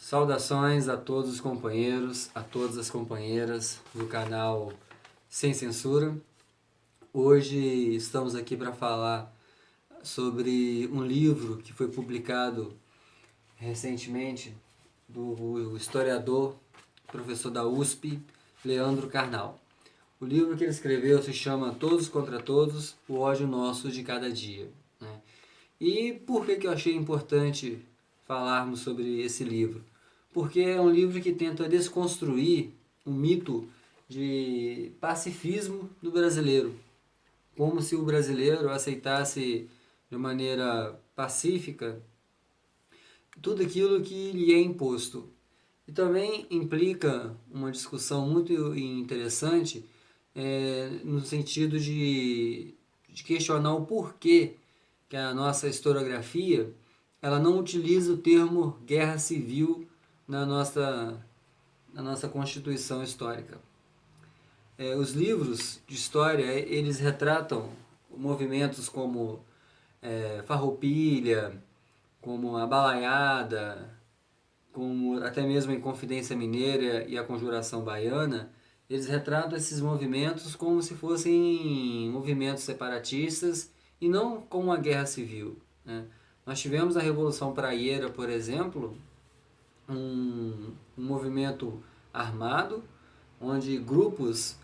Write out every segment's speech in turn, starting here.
Saudações a todos os companheiros, a todas as companheiras do canal Sem Censura. Hoje estamos aqui para falar sobre um livro que foi publicado recentemente do historiador, professor da USP, Leandro Carnal. O livro que ele escreveu se chama Todos contra Todos, o ódio nosso de cada dia. E por que eu achei importante falarmos sobre esse livro? Porque é um livro que tenta desconstruir o mito de pacifismo do brasileiro. Como se o brasileiro aceitasse de maneira pacífica tudo aquilo que lhe é imposto. E também implica uma discussão muito interessante no sentido de questionar o porquê que a nossa historiografia ela não utiliza o termo guerra civil na nossa Constituição histórica. Os livros de história, eles retratam movimentos como Farroupilha, como a Balaiada, como até mesmo a Inconfidência Mineira e a Conjuração Baiana. Eles retratam esses movimentos como se fossem movimentos separatistas e não como uma guerra civil, né? Nós tivemos a Revolução Praieira, por exemplo, um movimento armado, onde grupos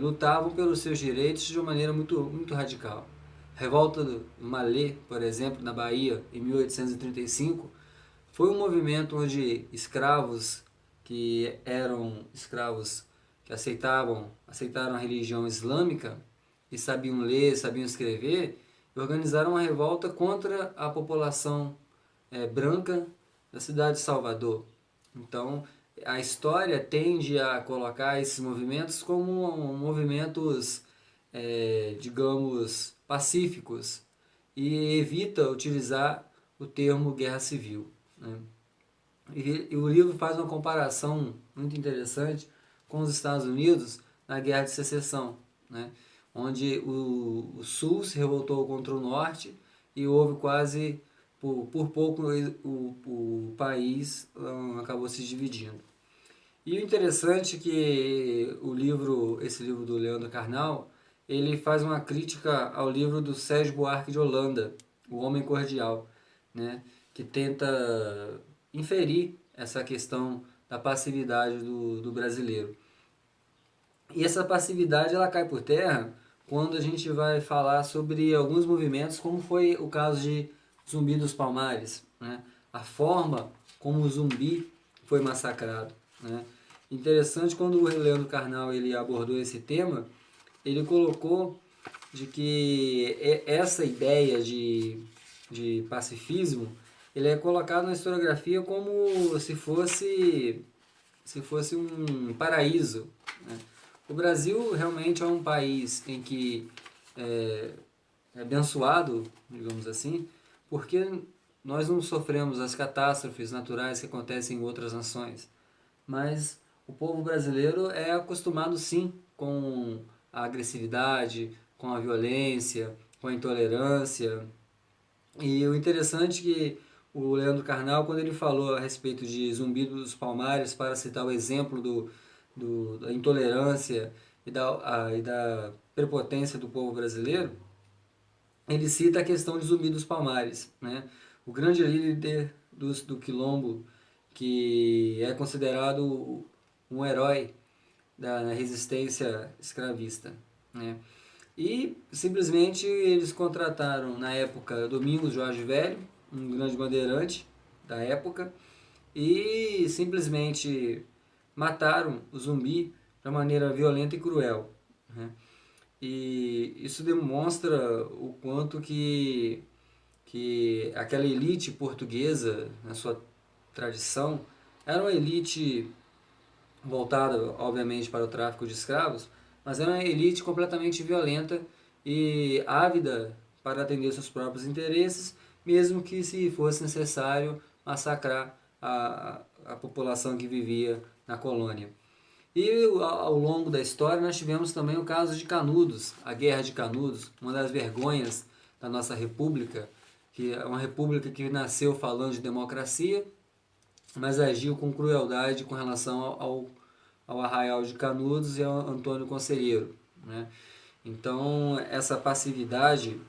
lutavam pelos seus direitos de uma maneira muito radical. Revolta do Malê, por exemplo, na Bahia, em 1835, foi um movimento onde escravos que eram escravos que aceitaram a religião islâmica e sabiam ler, sabiam escrever, organizaram uma revolta contra a população branca da cidade de Salvador. Então, a história tende a colocar esses movimentos como movimentos, digamos, pacíficos e evita utilizar o termo guerra civil, né? E o livro faz uma comparação muito interessante com os Estados Unidos na Guerra de Secessão, né? Onde o Sul se revoltou contra o Norte e houve quase, por pouco, o país acabou se dividindo. E o interessante é que esse livro do Leandro Carnal, ele faz uma crítica ao livro do Sérgio Buarque de Holanda, O Homem Cordial, né? Que tenta inferir essa questão da passividade do brasileiro. E essa passividade ela cai por terra quando a gente vai falar sobre alguns movimentos, como foi o caso de Zumbi dos Palmares, né? A forma como o Zumbi foi massacrado, né? Interessante, quando o Leandro Carnal ele abordou esse tema, ele colocou de que essa ideia de pacifismo ele é colocado na historiografia como se fosse um paraíso, né? O Brasil realmente é um país em que é abençoado, digamos assim, porque nós não sofremos as catástrofes naturais que acontecem em outras nações, mas o povo brasileiro é acostumado sim com a agressividade, com a violência, com a intolerância. E o interessante é que o Leandro Carnal, quando ele falou a respeito de Zumbi dos Palmares, para citar o exemplo da intolerância e da prepotência do povo brasileiro, ele cita a questão de Zumbi dos Palmares, né? O grande líder do Quilombo, que é considerado um herói da resistência escravista, né? E simplesmente eles contrataram na época Domingos Jorge Velho, um grande bandeirante da época, e simplesmente mataram o Zumbi de uma maneira violenta e cruel, né? E isso demonstra o quanto que aquela elite portuguesa, na sua tradição, era uma elite voltada, obviamente, para o tráfico de escravos, mas era uma elite completamente violenta e ávida para atender seus próprios interesses, mesmo que se fosse necessário massacrar a população que vivia na colônia. E ao longo da história nós tivemos também o caso de Canudos, a Guerra de Canudos, uma das vergonhas da nossa república, que é uma república que nasceu falando de democracia mas agiu com crueldade com relação ao Arraial de Canudos e ao Antônio Conselheiro, né? Então, essa passividade,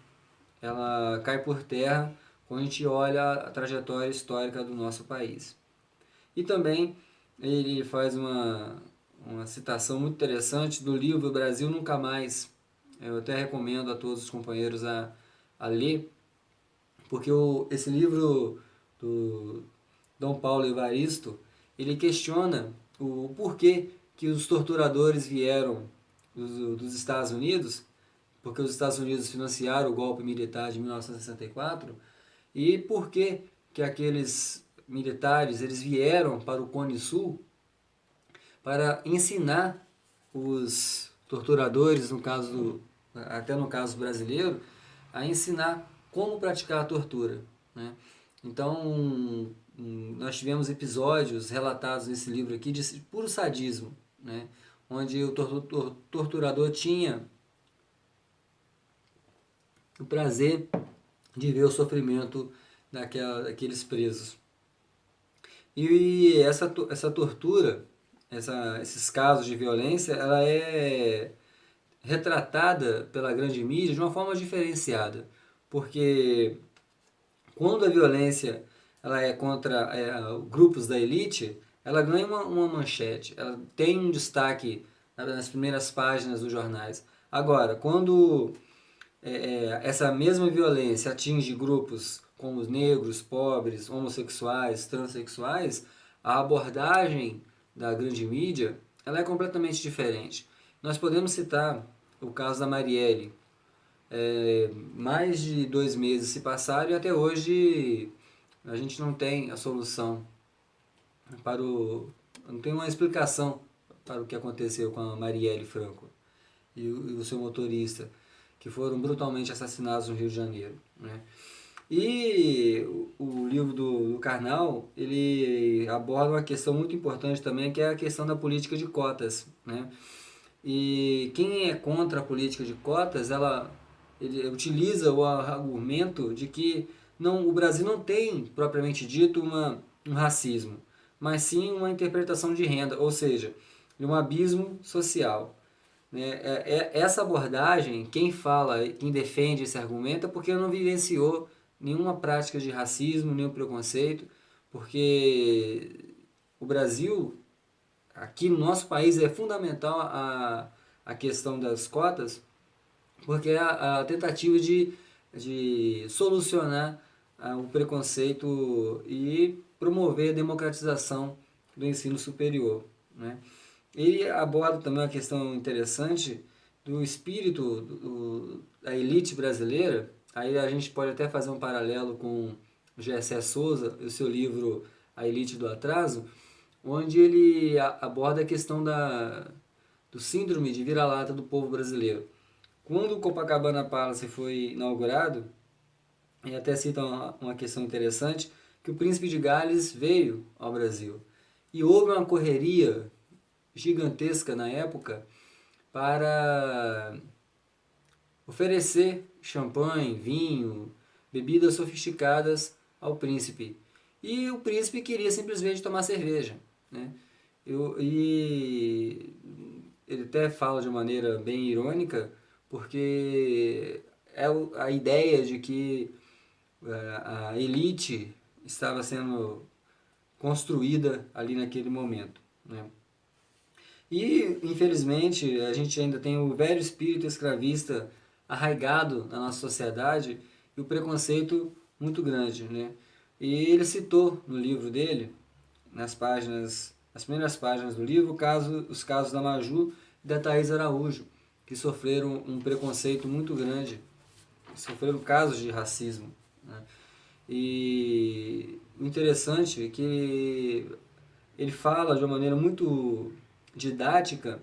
ela cai por terra quando a gente olha a trajetória histórica do nosso país. E também ele faz uma citação muito interessante do livro Brasil Nunca Mais. Eu até recomendo a todos os companheiros a ler, porque esse livro do Dom Paulo Evaristo, ele questiona o porquê que os torturadores vieram dos Estados Unidos, porque os Estados Unidos financiaram o golpe militar de 1964, e por que aqueles militares eles vieram para o Cone Sul para ensinar os torturadores, até no caso brasileiro, a ensinar como praticar a tortura, né? Então, nós tivemos episódios relatados nesse livro aqui de puro sadismo, né? Onde o torturador tinha o prazer de ver o sofrimento daqueles presos. E essa tortura, esses casos de violência, ela é retratada pela grande mídia de uma forma diferenciada, porque quando a violência ela é contra grupos da elite, ela ganha uma manchete, ela tem um destaque nas primeiras páginas dos jornais. Agora, quando essa mesma violência atinge grupos como os negros, pobres, homossexuais, transexuais, a abordagem da grande mídia ela é completamente diferente. Nós podemos citar o caso da Marielle. Mais de 2 meses se passaram e até hoje a gente não tem a solução não tem uma explicação para o que aconteceu com a Marielle Franco e o seu motorista, que foram brutalmente assassinados no Rio de Janeiro, né? E o livro do Karnal, ele aborda uma questão muito importante também, que é a questão da política de cotas, né? E quem é contra a política de cotas, ele utiliza o argumento de que o Brasil não tem, propriamente dito, um racismo, mas sim uma interpretação de renda, ou seja, um abismo social, né? Essa abordagem, quem defende esse argumento é porque não vivenciou nenhuma prática de racismo, nenhum preconceito, porque o Brasil, aqui no nosso país, é fundamental a questão das cotas, porque é a tentativa de solucionar o preconceito e promover a democratização do ensino superior, né? Ele aborda também uma questão interessante do espírito da elite brasileira. Aí a gente pode até fazer um paralelo com o Gessé Souza, o seu livro A Elite do Atraso, onde ele aborda a questão do síndrome de vira-lata do povo brasileiro. Quando o Copacabana Palace foi inaugurado, ele até cita uma questão interessante, que o príncipe de Gales veio ao Brasil. E houve uma correria gigantesca na época para oferecer champanhe, vinho, bebidas sofisticadas ao príncipe. E o príncipe queria simplesmente tomar cerveja, né? E ele até fala de maneira bem irônica, porque é a ideia de que a elite estava sendo construída ali naquele momento, né? E, infelizmente, a gente ainda tem o velho espírito escravista arraigado na nossa sociedade e o preconceito muito grande, né? E ele citou no livro dele, nas primeiras páginas do livro, os casos da Maju e da Thaís Araújo, que sofreram um preconceito muito grande, sofreram casos de racismo, né? E o interessante é que ele fala de uma maneira muito didática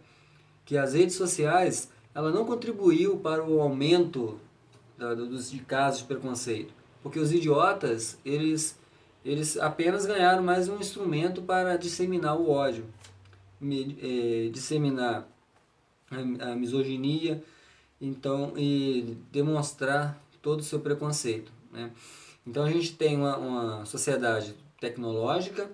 que as redes sociais ela não contribuiu para o aumento de casos de preconceito, porque os idiotas eles apenas ganharam mais um instrumento para disseminar o ódio, disseminar a misoginia, então, e demonstrar todo o seu preconceito, né? Então a gente tem uma sociedade tecnológica,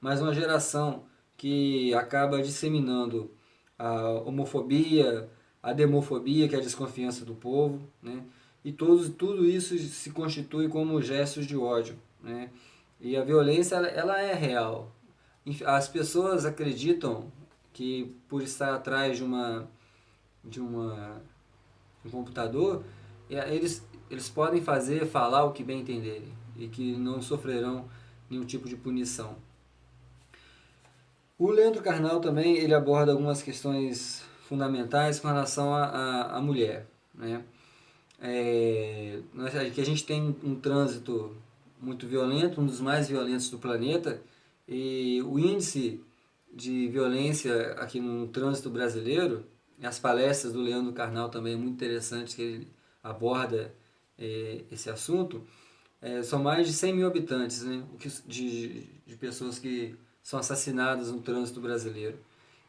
mas uma geração que acaba disseminando a homofobia, a demofobia, que é a desconfiança do povo, né? E tudo isso se constitui como gestos de ódio, né? E a violência, ela é real. As pessoas acreditam que por estar atrás de um computador, eles podem falar o que bem entenderem e que não sofrerão nenhum tipo de punição. O Leandro Carnal também ele aborda algumas questões fundamentais com relação à mulher, né? Que a gente tem um trânsito muito violento, um dos mais violentos do planeta, e o índice de violência aqui no trânsito brasileiro, e as palestras do Leandro Carnal também é muito interessante, que ele aborda esse assunto, são mais de 100 mil habitantes, né, de pessoas que são assassinadas no trânsito brasileiro.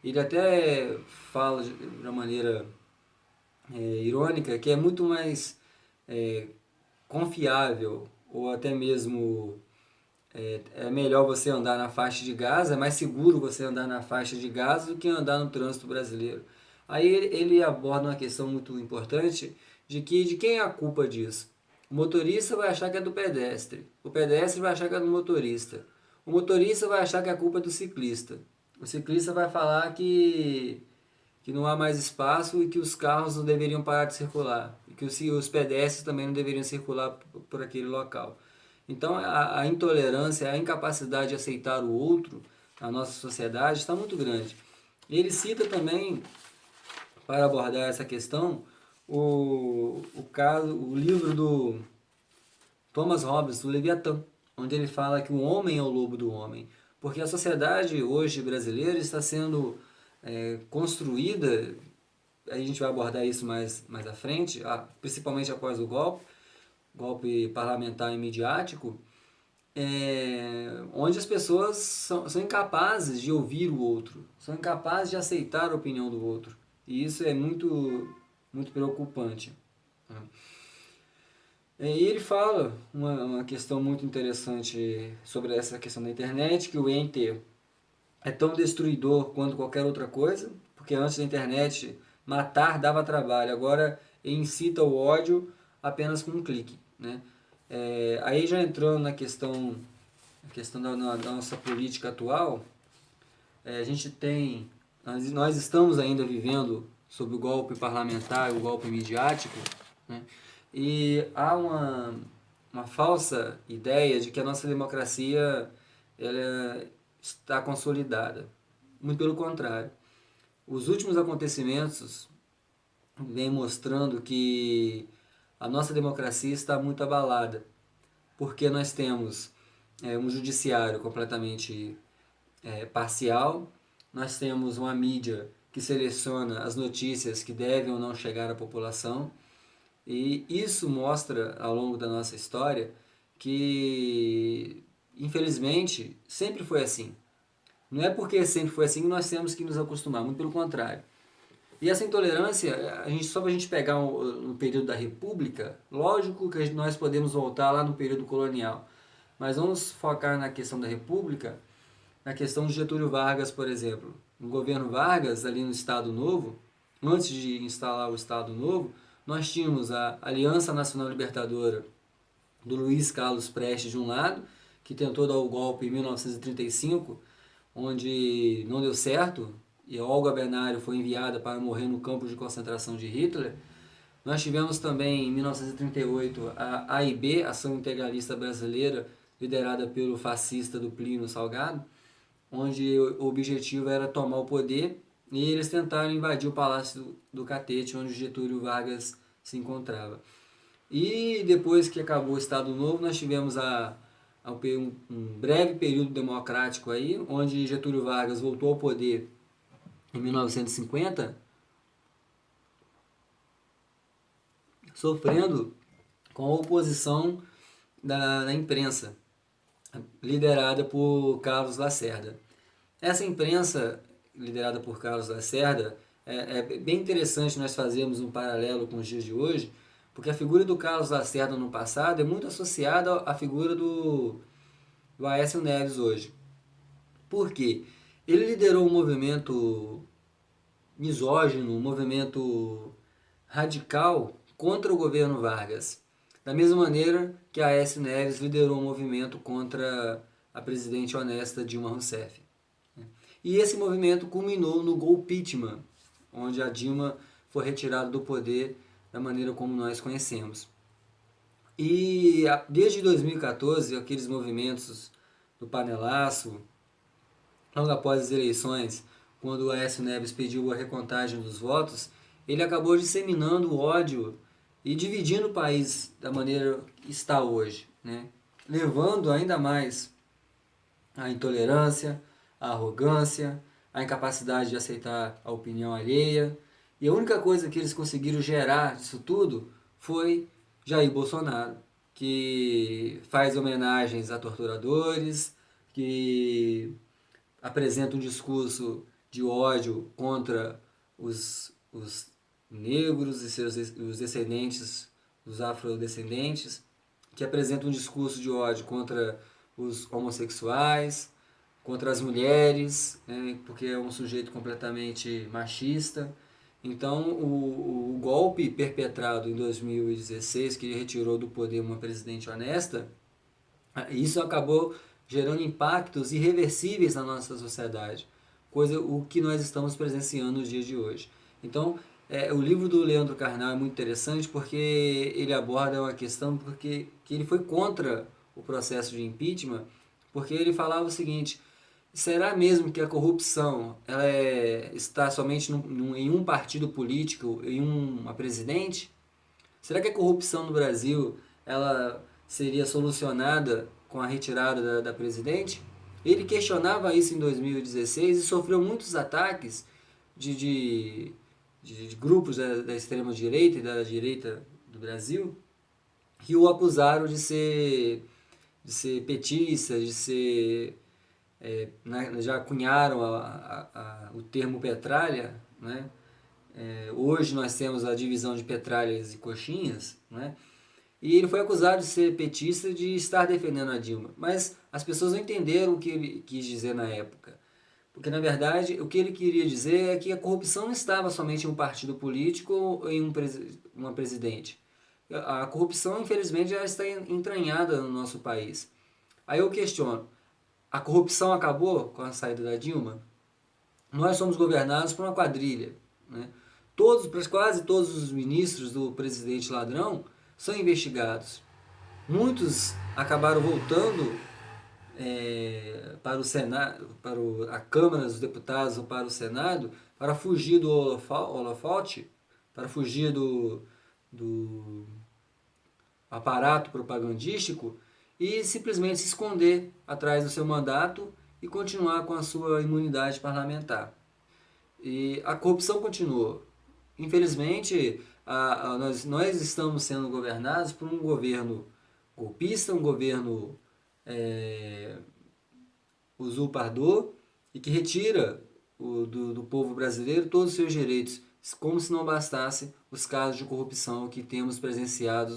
Ele até fala de uma maneira irônica que é muito mais confiável ou até mesmo é melhor você andar na faixa de Gaza, é mais seguro você andar na faixa de Gaza do que andar no trânsito brasileiro. Aí ele aborda uma questão muito importante de quem é a culpa disso. O motorista vai achar que é do pedestre, o pedestre vai achar que é do motorista, o motorista vai achar que a culpa é do ciclista, o ciclista vai falar que não há mais espaço e que os carros não deveriam parar de circular, e que os pedestres também não deveriam circular por aquele local. Então a intolerância, a incapacidade de aceitar o outro na nossa sociedade está muito grande. Ele cita também, para abordar essa questão, o livro do Thomas Hobbes, do Leviatã, onde ele fala que o homem é o lobo do homem. Porque a sociedade hoje brasileira está sendo construída, a gente vai abordar isso mais à frente, principalmente após o golpe parlamentar e midiático, onde as pessoas são incapazes de ouvir o outro, são incapazes de aceitar a opinião do outro. E isso é muito, muito preocupante. E ele fala uma questão muito interessante sobre essa questão da internet, que o ente é tão destruidor quanto qualquer outra coisa, porque antes da internet matar dava trabalho, agora incita o ódio apenas com um clique, né? Aí já entrando na questão da nossa política atual, nós estamos ainda vivendo sob o golpe parlamentar, o golpe midiático, né? E há uma falsa ideia de que a nossa democracia ela está consolidada. Muito pelo contrário. Os últimos acontecimentos vêm mostrando que a nossa democracia está muito abalada, porque nós temos um judiciário completamente parcial, nós temos uma mídia que seleciona as notícias que devem ou não chegar à população, e isso mostra ao longo da nossa história que, infelizmente, sempre foi assim. Não é porque sempre foi assim que nós temos que nos acostumar, muito pelo contrário. E essa intolerância, só para a gente pegar no período da República, lógico que nós podemos voltar lá no período colonial, mas vamos focar na questão da República, na questão de Getúlio Vargas, por exemplo. No governo Vargas, ali no Estado Novo, antes de instalar o Estado Novo, nós tínhamos a Aliança Nacional Libertadora do Luiz Carlos Prestes de um lado, que tentou dar o golpe em 1935, onde não deu certo, e Olga Benário foi enviada para morrer no campo de concentração de Hitler. Nós tivemos também, em 1938, a AIB, Ação Integralista Brasileira, liderada pelo fascista do Plínio Salgado, onde o objetivo era tomar o poder, e eles tentaram invadir o Palácio do Catete, onde Getúlio Vargas se encontrava. E depois que acabou o Estado Novo, nós tivemos um breve período democrático aí, onde Getúlio Vargas voltou ao poder em 1950, sofrendo com a oposição da imprensa, liderada por Carlos Lacerda. Essa imprensa, liderada por Carlos Lacerda, é bem interessante nós fazermos um paralelo com os dias de hoje, porque a figura do Carlos Lacerda no passado é muito associada à figura do Aécio Neves hoje. Por quê? Ele liderou um movimento misógino, um movimento radical contra o governo Vargas. Da mesma maneira que a Aécio Neves liderou um movimento contra a presidente honesta Dilma Rousseff. E esse movimento culminou no golpeitment, onde a Dilma foi retirada do poder da maneira como nós conhecemos. E desde 2014, aqueles movimentos do panelaço, logo após as eleições, quando o Aécio Neves pediu a recontagem dos votos, ele acabou disseminando o ódio e dividindo o país da maneira que está hoje, né? Levando ainda mais à intolerância, à arrogância, à incapacidade de aceitar a opinião alheia. E a única coisa que eles conseguiram gerar disso tudo foi Jair Bolsonaro, que faz homenagens a torturadores, que apresenta um discurso de ódio contra os negros e os descendentes, os afrodescendentes, que apresenta um discurso de ódio contra os homossexuais, contra as mulheres, né, porque é um sujeito completamente machista. Então, o golpe perpetrado em 2016, que retirou do poder uma presidente honesta, isso acabou gerando impactos irreversíveis na nossa sociedade, coisa o que nós estamos presenciando nos dias de hoje. Então, o livro do Leandro Carnal é muito interessante porque ele aborda uma questão que ele foi contra o processo de impeachment, porque ele falava o seguinte: será mesmo que a corrupção ela está somente em um partido político, em uma presidente? Será que a corrupção no Brasil ela seria solucionada com a retirada da presidente? Ele questionava isso em 2016 e sofreu muitos ataques de grupos da extrema-direita e da direita do Brasil que o acusaram de ser petista, de ser... já cunharam o termo petralha, né? Hoje nós temos a divisão de petralhas e coxinhas, né? E ele foi acusado de ser petista e de estar defendendo a Dilma. Mas as pessoas não entenderam o que ele quis dizer na época. Porque, na verdade, o que ele queria dizer é que a corrupção não estava somente em um partido político ou em uma presidente. A corrupção, infelizmente, já está entranhada no nosso país. Aí eu questiono, a corrupção acabou com a saída da Dilma? Nós somos governados por uma quadrilha, né? Quase todos os ministros do presidente ladrão são investigados. Muitos acabaram voltando para o Senado, para a Câmara dos Deputados ou para o Senado, para fugir do holofote, para fugir do aparato propagandístico e simplesmente se esconder atrás do seu mandato e continuar com a sua imunidade parlamentar. E a corrupção continua. Infelizmente, nós estamos sendo governados por um governo golpista, um governo usurpador e que retira do povo brasileiro todos os seus direitos, como se não bastasse os casos de corrupção que temos presenciado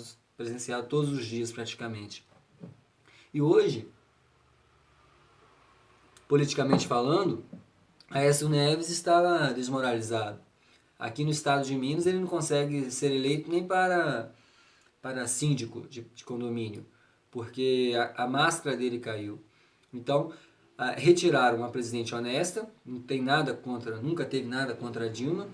todos os dias praticamente. E hoje, politicamente falando, Aécio Neves está desmoralizado. Aqui no estado de Minas ele não consegue ser eleito nem para síndico de condomínio, porque a máscara dele caiu. Então, retiraram uma presidente honesta, não tem nada contra, nunca teve nada contra a Dilma,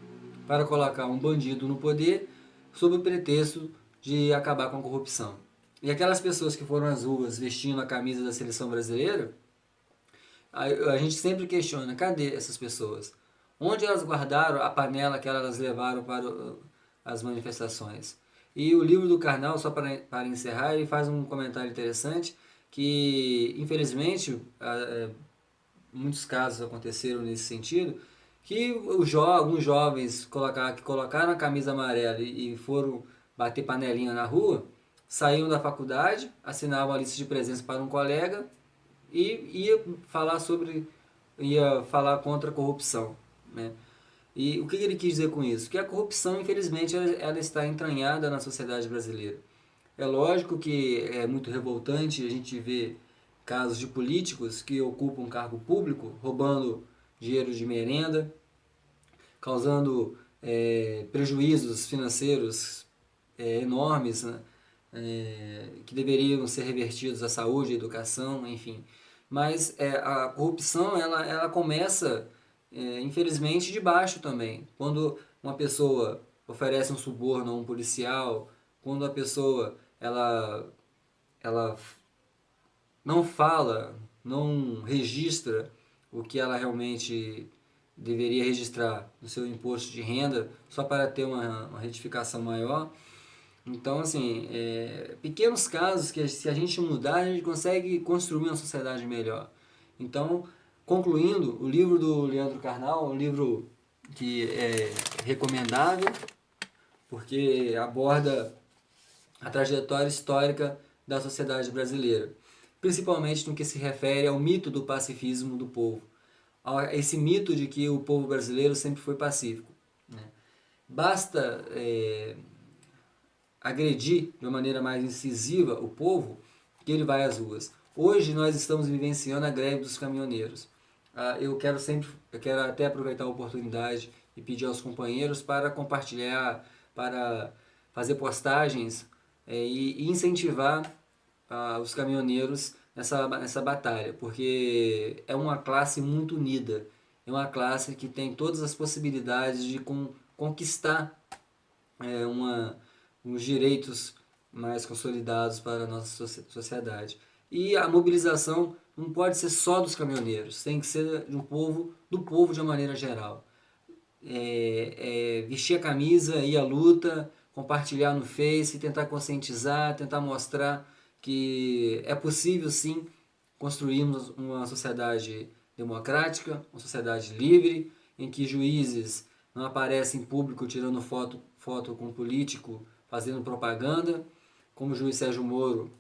para colocar um bandido no poder sob o pretexto de acabar com a corrupção. E aquelas pessoas que foram às ruas vestindo a camisa da seleção brasileira, a gente sempre questiona, cadê essas pessoas? Onde elas guardaram a panela que elas levaram para as manifestações? E o livro do Karnal, só para encerrar, ele faz um comentário interessante, que infelizmente muitos casos aconteceram nesse sentido, que alguns jovens que colocaram a camisa amarela e foram bater panelinha na rua, saíam da faculdade, assinavam a lista de presença para um colega e ia falar contra a corrupção, né? E o que ele quis dizer com isso? Que a corrupção, infelizmente, ela está entranhada na sociedade brasileira. É lógico que é muito revoltante a gente ver casos de políticos que ocupam cargo público, roubando dinheiro de merenda, causando prejuízos financeiros enormes, né? Que deveriam ser revertidos à saúde, à educação, enfim. Mas a corrupção ela começa, infelizmente, de baixo também. Quando uma pessoa oferece um suborno a um policial, quando a pessoa ela não fala, não registra o que ela realmente deveria registrar no seu imposto de renda, só para ter uma retificação maior. Então, assim, pequenos casos que se a gente mudar, a gente consegue construir uma sociedade melhor. Então, concluindo, o livro do Leandro Carnal é um livro que é recomendável, porque aborda a trajetória histórica da sociedade brasileira, principalmente no que se refere ao mito do pacifismo do povo, esse mito de que o povo brasileiro sempre foi pacífico, né? Basta agredir de uma maneira mais incisiva o povo que ele vai às ruas. Hoje nós estamos vivenciando a greve dos caminhoneiros. Eu quero até aproveitar a oportunidade e pedir aos companheiros para compartilhar, para fazer postagens e incentivar os caminhoneiros nessa batalha, porque é uma classe muito unida, é uma classe que tem todas as possibilidades de conquistar uns direitos mais consolidados para a nossa sociedade. E a mobilização não pode ser só dos caminhoneiros, tem que ser do povo de uma maneira geral. Vestir a camisa, ir à luta, compartilhar no Face, tentar conscientizar, tentar mostrar que é possível sim construirmos uma sociedade democrática, uma sociedade livre, em que juízes não aparecem em público tirando foto com político, fazendo propaganda, como o juiz Sérgio Moro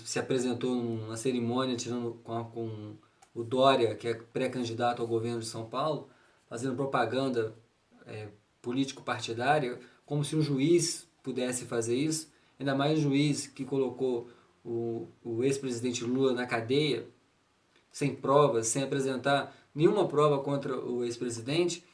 se apresentou numa cerimônia tirando com o Dória, que é pré-candidato ao governo de São Paulo, fazendo propaganda político-partidária, como se um juiz pudesse fazer isso, ainda mais um juiz que colocou o ex-presidente Lula na cadeia, sem provas, sem apresentar nenhuma prova contra o ex-presidente,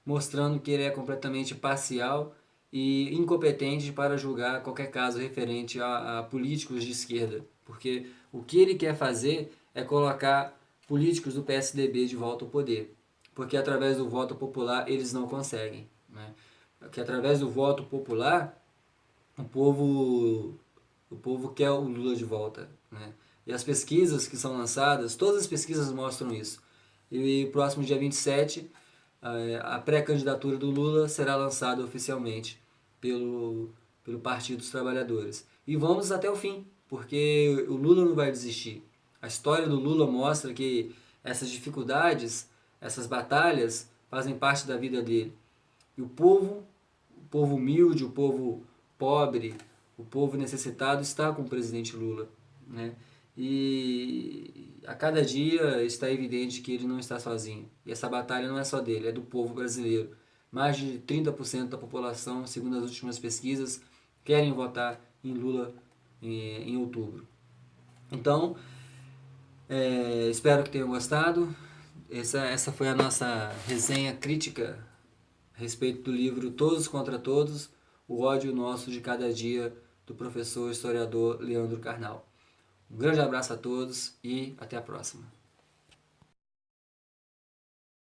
mostrando que ele é completamente parcial e incompetente para julgar qualquer caso referente a políticos de esquerda, porque o que ele quer fazer é colocar políticos do PSDB de volta ao poder, porque através do voto popular eles não conseguem, né? Porque através do voto popular o povo quer o Lula de volta, né? E as pesquisas que são lançadas, todas as pesquisas mostram isso. E próximo dia 27, a pré-candidatura do Lula será lançada oficialmente pelo Partido dos Trabalhadores. E vamos até o fim, porque o Lula não vai desistir. A história do Lula mostra que essas dificuldades, essas batalhas, fazem parte da vida dele. E o povo humilde, o povo pobre, o povo necessitado está com o presidente Lula, né? E a cada dia está evidente que ele não está sozinho. E essa batalha não é só dele, é do povo brasileiro. Mais de 30% da população, segundo as últimas pesquisas, querem votar em Lula em outubro. Então, espero que tenham gostado. Essa foi a nossa resenha crítica a respeito do livro Todos contra Todos, o ódio nosso de cada dia, do professor historiador Leandro Carnal. Um grande abraço a todos e até a próxima.